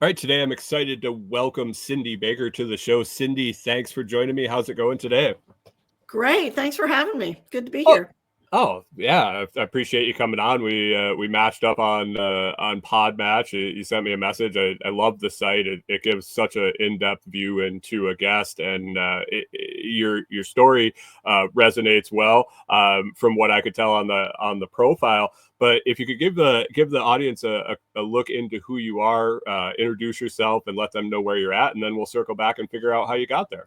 All right, today I'm excited to welcome Cindy Baker to the show. Cindy, thanks for joining me. How's it going today? Great. Thanks for having me. Good to be Oh, here. oh, yeah. I appreciate you coming on. We matched up on Podmatch. You sent me a message. I love the site. It gives such an in-depth view into a guest, and your story resonates well from what I could tell on the profile. But if you could give the audience a look into who you are, introduce yourself, and let them know where you're at, and then we'll circle back and figure out how you got there.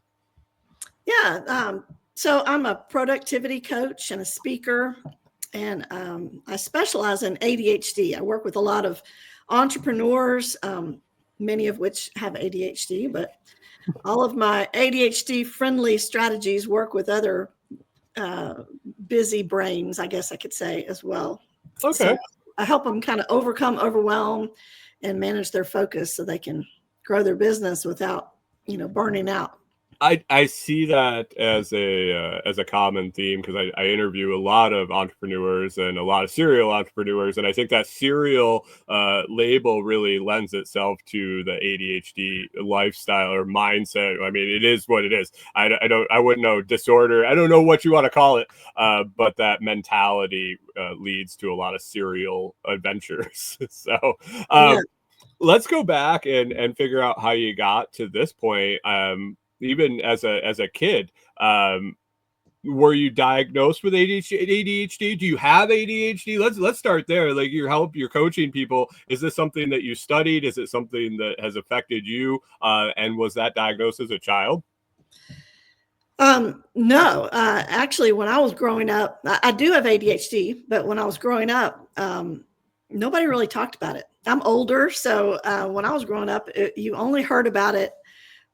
Yeah. So I'm a productivity coach and a speaker, and I specialize in ADHD. I work with a lot of entrepreneurs, many of which have ADHD, but all of my ADHD-friendly strategies work with other busy brains, I guess I could say, as well. Okay. So I help them kind of overcome overwhelm and manage their focus so they can grow their business without, burning out. I see that as a common theme because I interview a lot of entrepreneurs and a lot of serial entrepreneurs, and I think that serial label really lends itself to the ADHD lifestyle or mindset. I mean, it is what it is. I wouldn't know disorder. I don't know what you want to call it, but that mentality leads to a lot of serial adventures. So. Yeah. Let's go back and figure out how you got to this point. Even as a kid, were you diagnosed with ADHD? Do you have ADHD? Let's start there. Like you're coaching people. Is this something that you studied? Is it something that has affected you? And was that diagnosed as a child? No, actually, when I was growing up, I do have ADHD, but when I was growing up, nobody really talked about it. I'm older, so when I was growing up, you only heard about it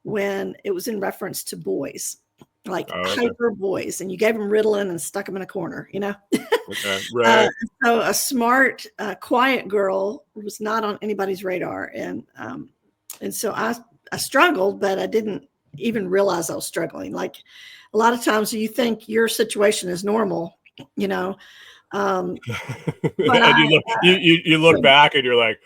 when it was in reference to boys, like Okay. hyper boys, and you gave them Ritalin and stuck them in a corner, Okay. Uh, Right. so a smart, quiet girl was not on anybody's radar, and so I struggled, but I didn't even realize I was struggling. Like a lot of times, you think your situation is normal, you know, but And you look back and you're like,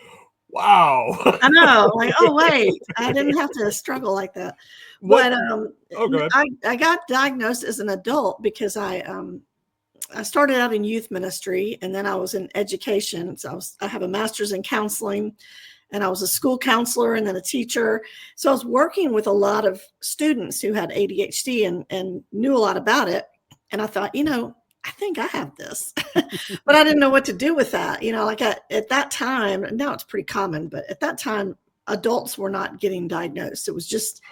wow. I know, like, oh wait, I didn't have to struggle like that. What? But Oh, go ahead. I got diagnosed as an adult because I started out in youth ministry, and then I was in education. So I have a master's in counseling, and I was a school counselor and then a teacher. So I was working with a lot of students who had ADHD and knew a lot about it. And I thought, I think I have this, but I didn't know what to do with that. At that time, now it's pretty common, but at that time, adults were not getting diagnosed. It was just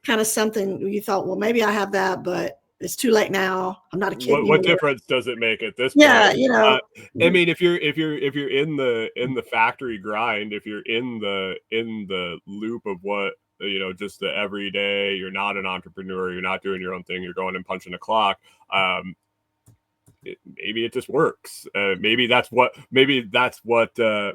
kind of something you thought, well, maybe I have that, but it's too late now. I'm not a kid What anymore. difference does it make at this point? Yeah, I mean, if you're in the factory grind, if you're in the loop of what just the everyday, you're not an entrepreneur, you're not doing your own thing, you're going and punching a clock. Maybe it just works. Maybe that's what the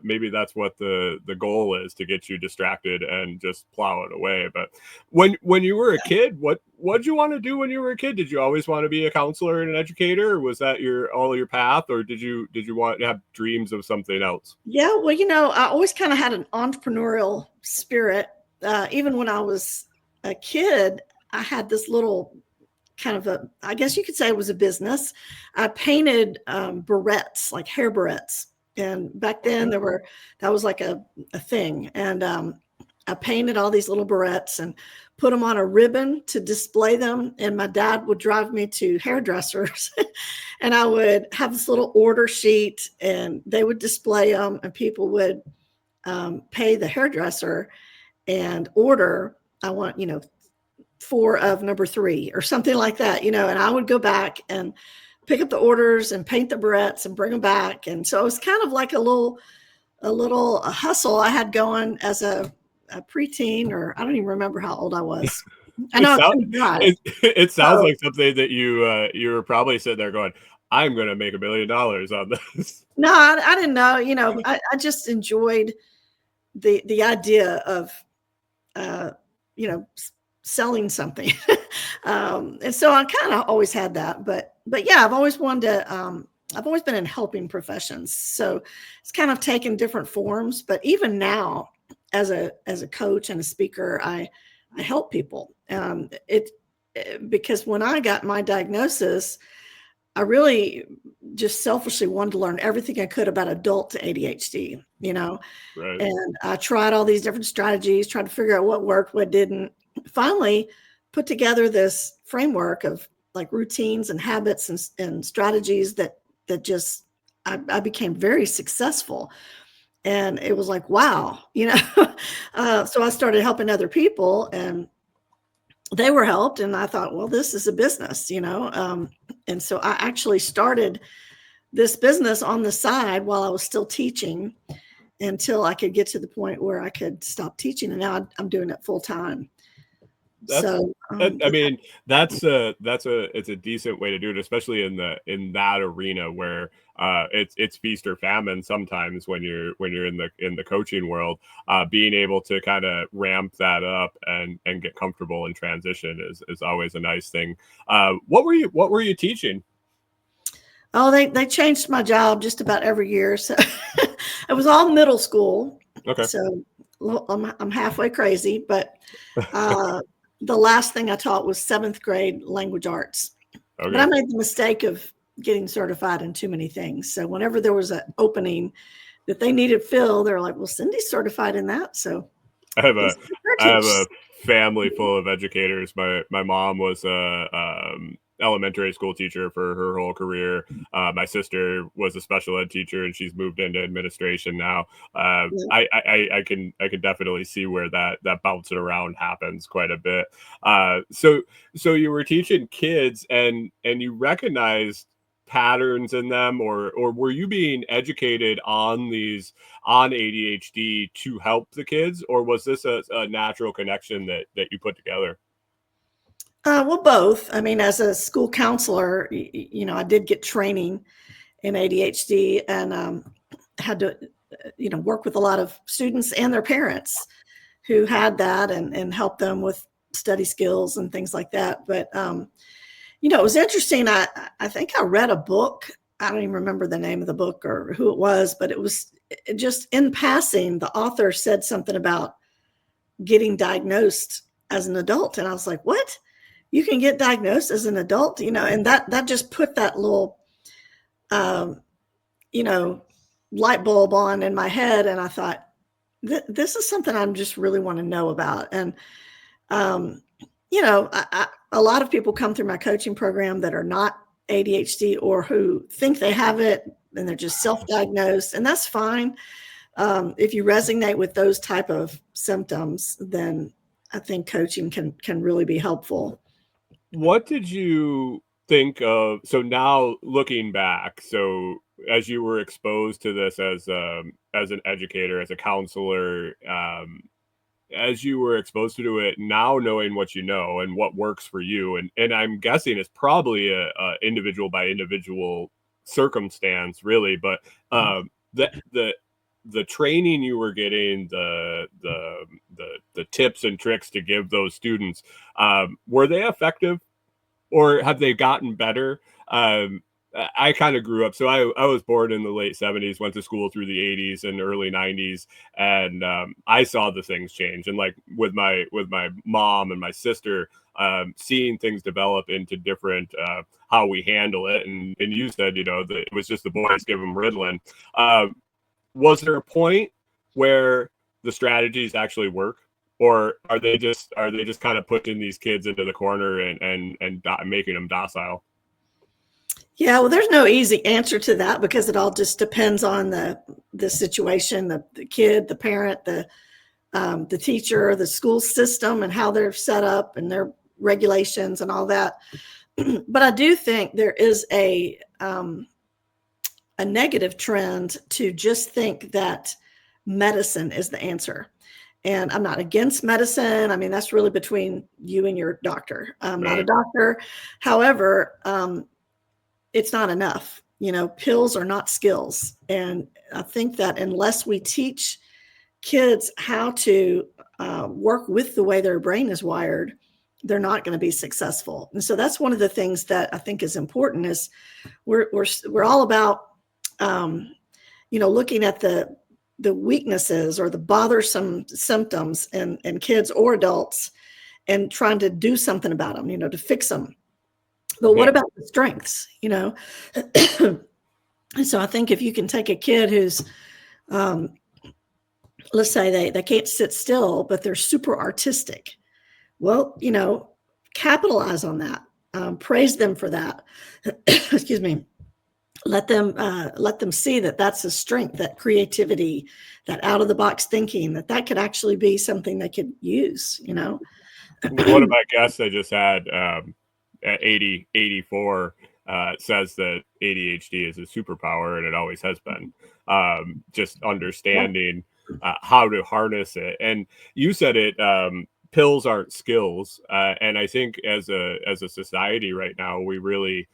goal is, to get you distracted and just plow it away. But when you were a kid, what'd you want to do when you were a kid? Did you always want to be a counselor and an educator, or was that your path, or did you want to have dreams of something else? Yeah, well, I always kind of had an entrepreneurial spirit. Even when I was a kid, I had this little kind of I guess you could say it was a business. I painted barrettes, like hair barrettes. And back then that was like a thing. And I painted all these little barrettes and put them on a ribbon to display them. And my dad would drive me to hairdressers and I would have this little order sheet and they would display them and people would pay the hairdresser and order, I want, 4 of number 3 or something like that, and I would go back and pick up the orders and paint the barrettes and bring them back. And so it was kind of like a little hustle I had going as a preteen, or I don't even remember how old I was. I know I couldn't drive. It sounds So, like something that you were probably sitting there going, I'm going to make $1 million on this. no, I didn't know, I just enjoyed the idea of, selling something. And so I kind of always had that, but yeah, I've always been in helping professions. So it's kind of taken different forms, but even now as a coach and a speaker, I help people. Because when I got my diagnosis, I really just selfishly wanted to learn everything I could about adult ADHD, Right. and I tried all these different strategies, tried to figure out what worked, what didn't. Finally, put together this framework of like routines and habits and strategies that just I became very successful. And it was like, wow, so I started helping other people, and they were helped. And I thought, well, this is a business, and so I actually started this business on the side while I was still teaching until I could get to the point where I could stop teaching. And now I'm doing it full time. That's So, I mean, it's a decent way to do it, especially in that arena where it's feast or famine sometimes when you're in the coaching world. Being able to kind of ramp that up and get comfortable in transition is always a nice thing. What were you teaching? oh, they changed my job just about every year. So it was all middle school. Okay. So I'm halfway crazy, but the last thing I taught was 7th grade language arts. Okay. But I made the mistake of getting certified in too many things. So whenever there was an opening that they needed filled, they're like, well, Cindy's certified in that. So I have a family full of educators. My mom was a elementary school teacher for her whole career. My sister was a special ed teacher, and she's moved into administration now. I can definitely see where that bouncing around happens quite a bit. So you were teaching kids, and you recognized patterns in them, or were you being educated on ADHD to help the kids, or was this a natural connection that you put together? Well, both. I mean, as a school counselor, I did get training in ADHD, and had to, work with a lot of students and their parents who had that, and help them with study skills and things like that. But, it was interesting. I think I read a book. I don't even remember the name of the book or who it was, but it was just in passing. The author said something about getting diagnosed as an adult. And I was like, what? You can get diagnosed as an adult, and that just put that little, light bulb on in my head. And I thought, this is something I just really want to know about. And, a lot of people come through my coaching program that are not ADHD or who think they have it, and they're just self-diagnosed, and that's fine. If you resonate with those type of symptoms, then I think coaching can really be helpful. What did you think of? So now looking back, so as you were exposed to this as an educator, as a counselor, as you were exposed to it, now knowing what you know and what works for you, and I'm guessing it's probably a individual by individual circumstance, really, but the training you were getting, the tips and tricks to give those students, were they effective, or have they gotten better? I kind of grew up. So I was born in the late 70s, went to school through the 80s and early 90s. And I saw the things change. And like with my mom and my sister, seeing things develop into different, how we handle it. And you said, that it was just the boys give them Ritalin. Was there a point where the strategies actually work? Or are they just kind of putting these kids into the corner and making them docile? Yeah, well, there's no easy answer to that, because it all just depends on the situation, the kid, the parent, the teacher, the school system, and how they're set up and their regulations and all that. But I do think there is a negative trend to just think that medicine is the answer. And I'm not against medicine. I mean, that's really between you and your doctor. I'm not a doctor. However, it's not enough. Pills are not skills. And I think that unless we teach kids how to work with the way their brain is wired, they're not going to be successful. And so that's one of the things that I think is important. Is we're all about, looking at the the weaknesses or the bothersome symptoms in kids or adults and trying to do something about them, to fix them. But what about the strengths, And so I think if you can take a kid who's, let's say they can't sit still, but they're super artistic. Well, capitalize on that. Praise them for that. Excuse me. Let them see that that's a strength, that creativity, that out of the box thinking, that could actually be something they could use. One of my guests I just had at 84 says that ADHD is a superpower, and it always has been. Just understanding how to harness it. And you said it. Pills aren't skills, and I think as a society right now, we really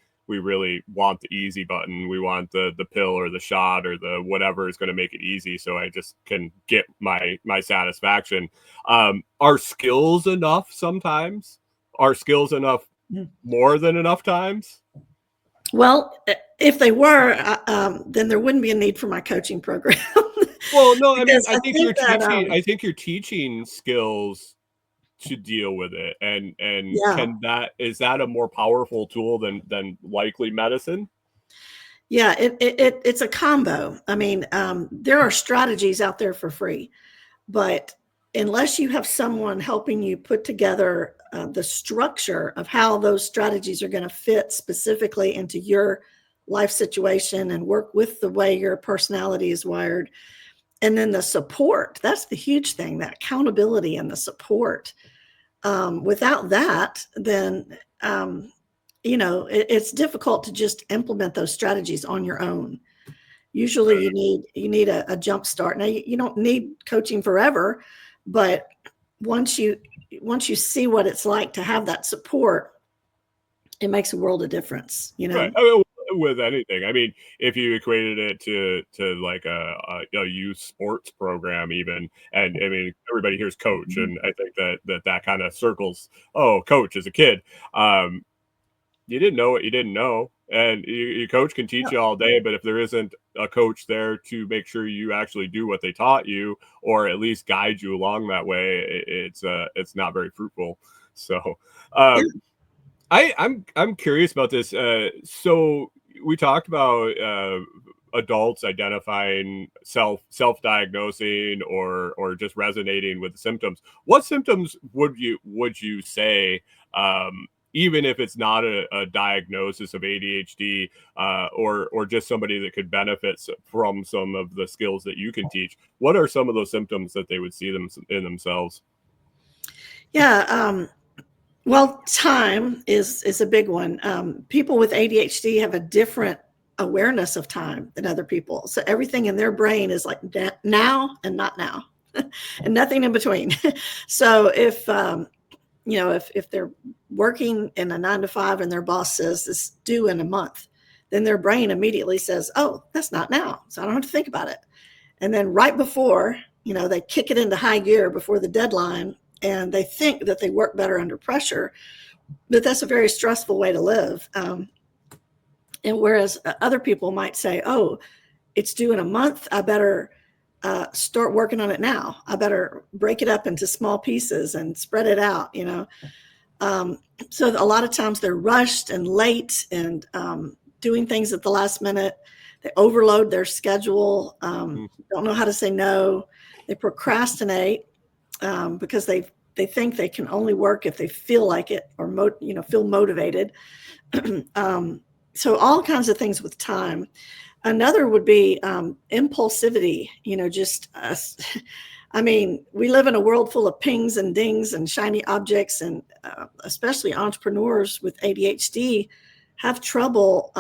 want the easy button. We want the pill or the shot or the whatever is going to make it easy, so I just can get my satisfaction. Are skills enough sometimes? Are skills enough more than enough times? Well, if they were, then there wouldn't be a need for my coaching program. Well, no, I mean, I think you're teaching skills to deal with it, and is that a more powerful tool than likely medicine? Yeah, it's a combo. I mean, there are strategies out there for free, but unless you have someone helping you put together the structure of how those strategies are going to fit specifically into your life situation and work with the way your personality is wired, and then the support, that's the huge thing, that accountability and the support. Without that, then, it's difficult to just implement those strategies on your own. Usually you need a jump start. Now you don't need coaching forever, but once you see what it's like to have that support, it makes a world of difference, Right. I mean, with anything, I mean, if you equated it to like a youth sports program, even, and I mean, everybody hears coach, and I think that kind of circles. Oh, coach as a kid, you didn't know what you didn't know, and your coach can teach you all day, but if there isn't a coach there to make sure you actually do what they taught you, or at least guide you along that way, it's not very fruitful. So. I'm curious about this. So we talked about adults identifying self-diagnosing or just resonating with the symptoms. What symptoms would you say, even if it's not a diagnosis of ADHD, or just somebody that could benefit from some of the skills that you can teach? What are some of those symptoms that they would see them in themselves? Yeah. Well, time is a big one. People with ADHD have a different awareness of time than other people. So everything in their brain is like now and not now, and nothing in between. So if they're working in a 9 to 5 and their boss says it's due in a month, then their brain immediately says, "Oh, that's not now, so I don't have to think about it." And then right before, they kick it into high gear before the deadline. And they think that they work better under pressure, but that's a very stressful way to live. And whereas other people might say, "Oh, it's due in a month, I better start working on it now. I better break it up into small pieces and spread it out." So a lot of times they're rushed and late and doing things at the last minute. They overload their schedule, don't know how to say no. They procrastinate. Because they think they can only work if they feel like it or feel motivated. So all kinds of things with time. Another would be impulsivity. I mean, we live in a world full of pings and dings and shiny objects, and especially entrepreneurs with ADHD have trouble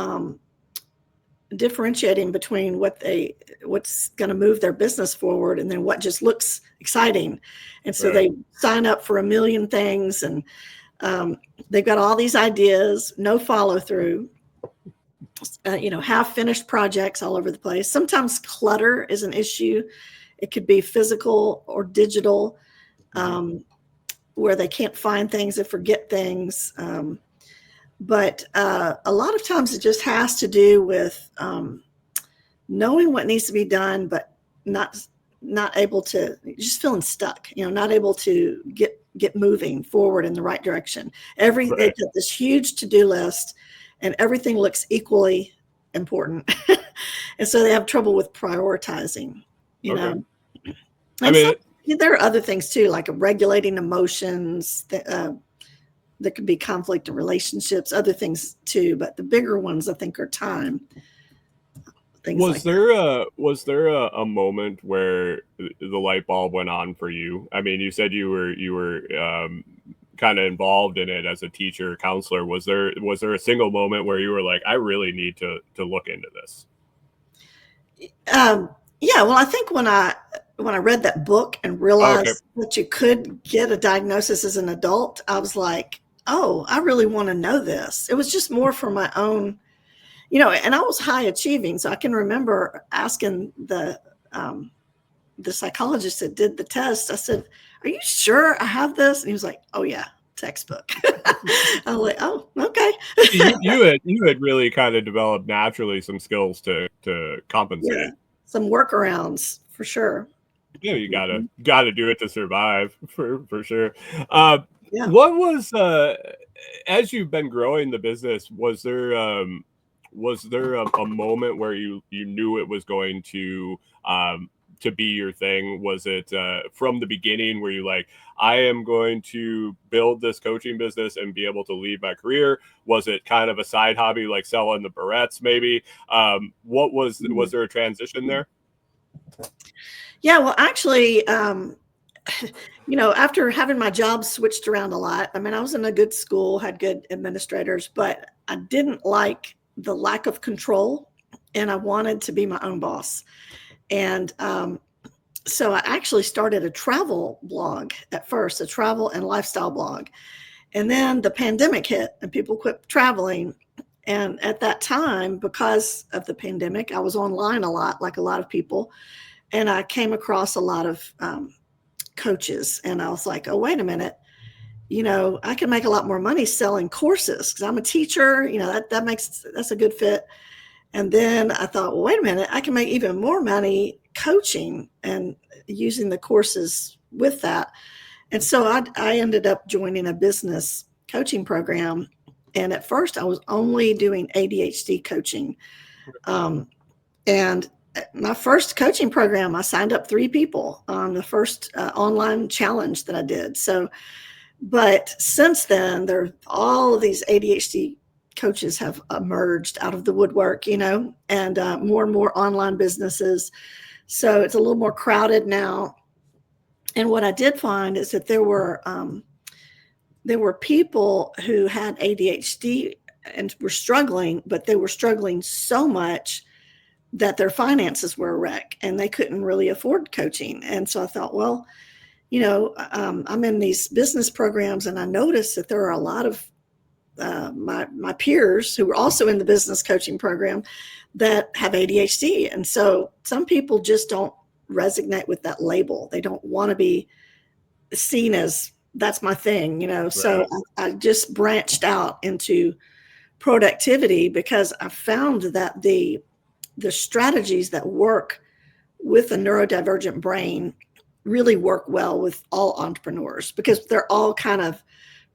differentiating between what's going to move their business forward and then what just looks exciting. And so they sign up for a million things, and they've got all these ideas, no follow through, half finished projects all over the place. Sometimes clutter is an issue. It could be physical or digital, where they can't find things, they forget things. But a lot of times it just has to do with knowing what needs to be done, but not not able to, just feeling stuck, not able to get moving forward in the right direction. They got this huge to-do list and everything looks equally important. And so they have trouble with prioritizing, know. And there are other things too, like regulating emotions, there could be conflict in relationships, other things too, but the bigger ones I think are time. Was there a moment where the light bulb went on for you? I mean, you said you were kind of involved in it as a teacher, counselor. Was there a single moment where you were like, I really need to look into this? Yeah, well, I think when I read that book and realized that you could get a diagnosis as an adult, I was like, oh, I really want to know this. It was just more for my own, and I was high achieving. So I can remember asking the psychologist that did the test, I said, are you sure I have this? And he was like, oh yeah, textbook. I was like, oh, okay. you had really kind of developed naturally some skills to compensate. Yeah, some workarounds for sure. Yeah, you gotta do it to survive for sure. What was as you've been growing the business, was there a moment where you knew it was going to be your thing? Was it from the beginning where you like, I am going to build this coaching business and be able to leave my career? Was it kind of a side hobby like selling the barrettes maybe? What was there a transition there? Yeah, well, actually, after having my job switched around a lot, I mean, I was in a good school, had good administrators, but I didn't like the lack of control and I wanted to be my own boss. And so I actually started a travel blog at first, a travel and lifestyle blog. And then the pandemic hit and people quit traveling. And at that time, because of the pandemic, I was online a lot, like a lot of people. And I came across a lot of coaches and I was like, oh, wait a minute. I can make a lot more money selling courses because I'm a teacher, that's a good fit. And then I thought, well, wait a minute, I can make even more money coaching and using the courses with that. And so I ended up joining a business coaching program. And at first I was only doing ADHD coaching. And my first coaching program, I signed up 3 people on the first online challenge that I did. So, but since then, all of these ADHD coaches have emerged out of the woodwork, and more online businesses. So it's a little more crowded now. And what I did find is that there were people who had ADHD and were struggling, but they were struggling so much that their finances were a wreck and they couldn't really afford coaching. And so I thought, well, I'm in these business programs and I noticed that there are a lot of my peers who were also in the business coaching program that have ADHD. And so some people just don't resonate with that label. They don't want to be seen as that's my thing, Right. So I just branched out into productivity because I found that the strategies that work with a neurodivergent brain really work well with all entrepreneurs because they're all kind of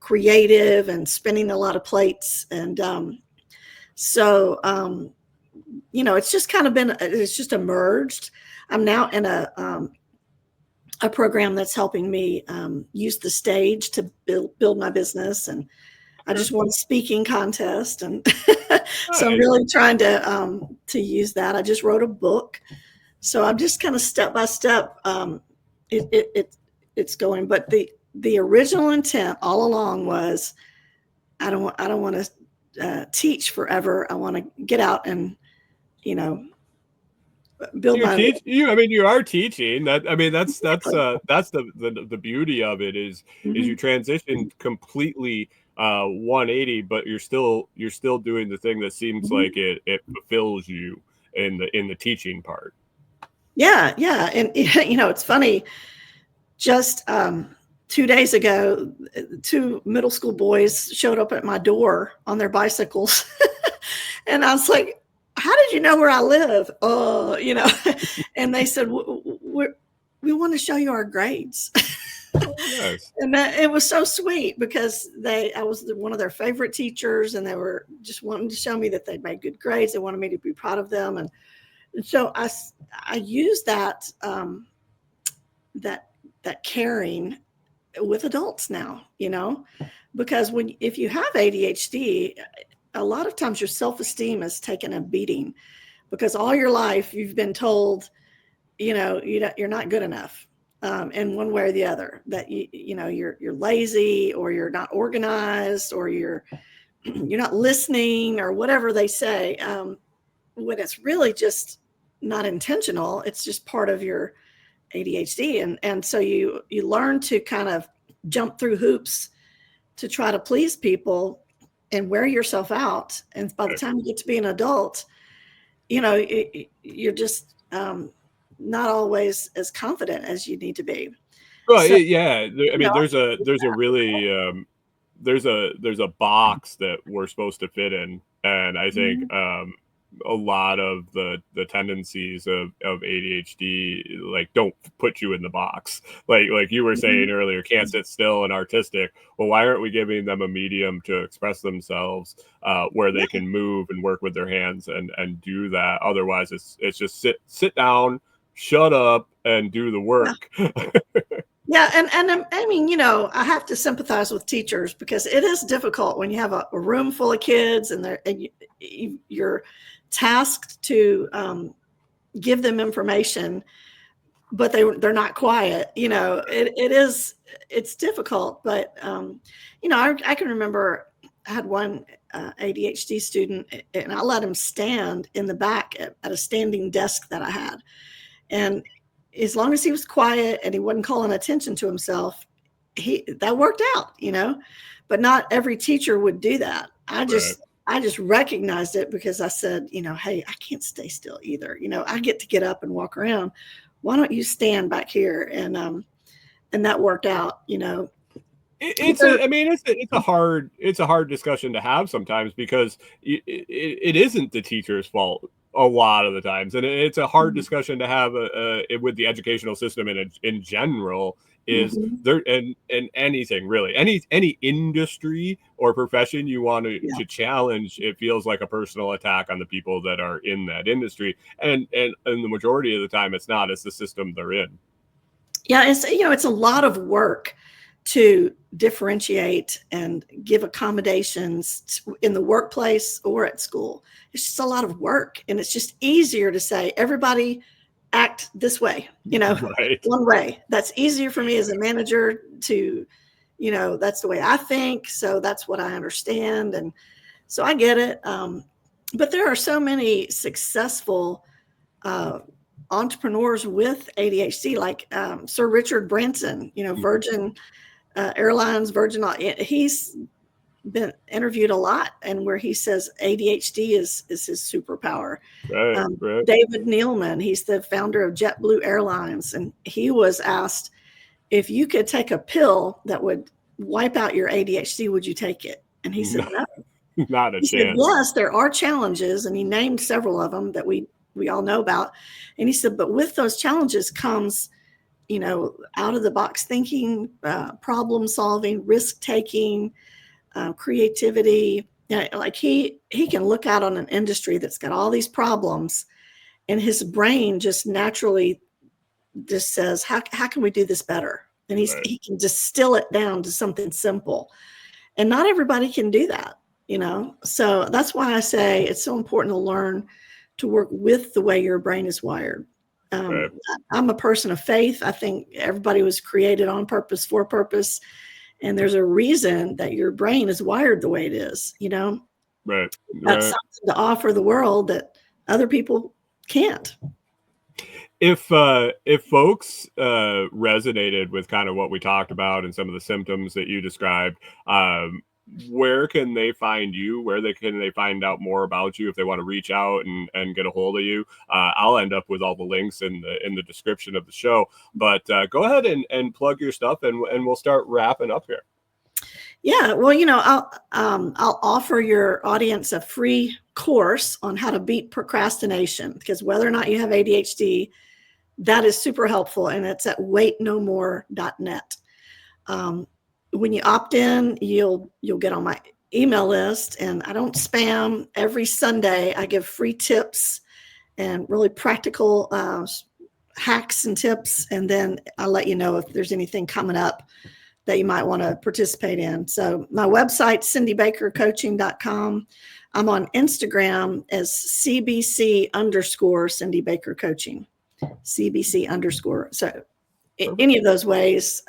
creative and spinning a lot of plates. And it's just kind of it's just emerged. I'm now in a program that's helping me use the stage to build my business. And I just won a speaking contest. And so I'm really trying to use that. I just wrote a book. So I'm just kind of step by step, it's going. But the original intent all along was, I don't want to teach forever. I want to get out and, build my. You are teaching. That's the beauty of it is you transition completely 180, but you're still doing the thing that seems like it fulfills you in the teaching part. Yeah. And it's funny, just 2 days ago, 2 middle school boys showed up at my door on their bicycles. And I was like, how did you know where I live? And they said, we want to show you our grades. Oh, nice. And that, it was so sweet because I was one of their favorite teachers, and they were just wanting to show me that they made good grades. They wanted me to be proud of them. And so I use that, that caring with adults now, because if you have ADHD, a lot of times your self-esteem is taken a beating because all your life you've been told, you're not good enough. In one way or the other, that you're lazy, or you're not organized, or you're not listening, or whatever they say, when it's really just not intentional. It's just part of your ADHD, and so you learn to kind of jump through hoops to try to please people and wear yourself out. And by the time you get to be an adult, you're just not always as confident as you need to be. Well, So, yeah. I mean, there's a really there's a box that we're supposed to fit in, and I think a lot of the tendencies of ADHD like don't put you in the box. Like you were saying earlier, can't sit still and artistic. Well, why aren't we giving them a medium to express themselves where they can move and work with their hands and do that? Otherwise, it's just sit down, shut up, and do the work. Yeah. And I mean, I have to sympathize with teachers because it is difficult when you have a room full of kids and you're tasked to give them information, but they're not quiet. It's difficult, but I can remember I had one ADHD student, and I let him stand in the back at a standing desk that I had. And as long as he was quiet and he wasn't calling attention to himself, that worked out, but not every teacher would do that. I just recognized it because I said, hey, I can't stay still either. I get up and walk around. Why don't you stand back here? And that worked out, It's a hard discussion to have sometimes because it isn't the teacher's fault a lot of the times, and it's a hard discussion to have with the educational system in general. Is there and anything really, any industry or profession you want to challenge, it feels like a personal attack on the people that are in that industry, and the majority of the time it's not. It's the system they're in. Yeah, it's a lot of work to differentiate and give accommodations in the workplace or at school. It's just a lot of work, and it's just easier to say everybody act this way, Right. One way. That's easier for me as a manager to, that's the way I think. So that's what I understand. And so I get it. But there are so many successful entrepreneurs with ADHD, like Sir Richard Branson, Virgin Airlines, he's been interviewed a lot, and where he says ADHD is his superpower. Right. David Neilman, he's the founder of JetBlue Airlines, and he was asked, if you could take a pill that would wipe out your ADHD, would you take it? And he said, no. Not a chance. Said, yes, there are challenges, and he named several of them that we all know about. And he said, but with those challenges comes, out of the box thinking, problem solving, risk taking, creativity. Like he can look out on an industry that's got all these problems, and his brain just naturally just says, how can we do this better? And he can distill it down to something simple. And not everybody can do that, So that's why I say it's so important to learn to work with the way your brain is wired. I'm a person of faith. I think everybody was created on purpose, for purpose. And there's a reason that your brain is wired the way it is, Right. That's something to offer the world that other people can't. If folks resonated with kind of what we talked about and some of the symptoms that you described, where can they find you? Can they find out more about you if they want to reach out and get a hold of you? I'll end up with all the links in the description of the show. But go ahead and plug your stuff, and we'll start wrapping up here. Yeah, well, I'll offer your audience a free course on how to beat procrastination, because whether or not you have ADHD, that is super helpful. And it's at waitnomore.net. When you opt in, you'll get on my email list, and I don't spam. Every Sunday I give free tips and really practical hacks and tips. And then I'll let you know if there's anything coming up that you might want to participate in. So my website, cindybakercoaching.com. I'm on Instagram as CBC_Cindy Baker Coaching, CBC_. So any of those ways,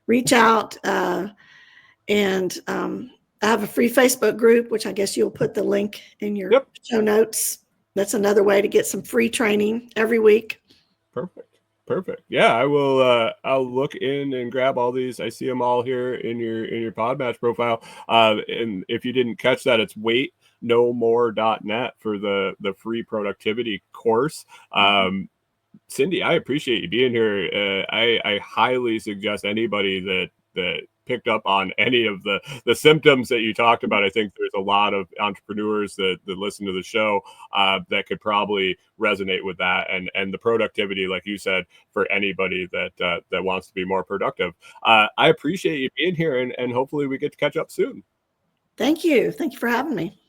reach out. And I have a free Facebook group, which I guess you'll put the link in your show notes. That's another way to get some free training every week. Perfect. Yeah, I will. I'll look in and grab all these. I see them all here in your Podmatch profile. And if you didn't catch that, it's waitnomore.net for the free productivity course. Cindy, I appreciate you being here. I highly suggest anybody that picked up on any of the symptoms that you talked about. I think there's a lot of entrepreneurs that listen to the show that could probably resonate with that, and the productivity, like you said, for anybody that wants to be more productive. I appreciate you being here, and hopefully we get to catch up soon. Thank you for having me.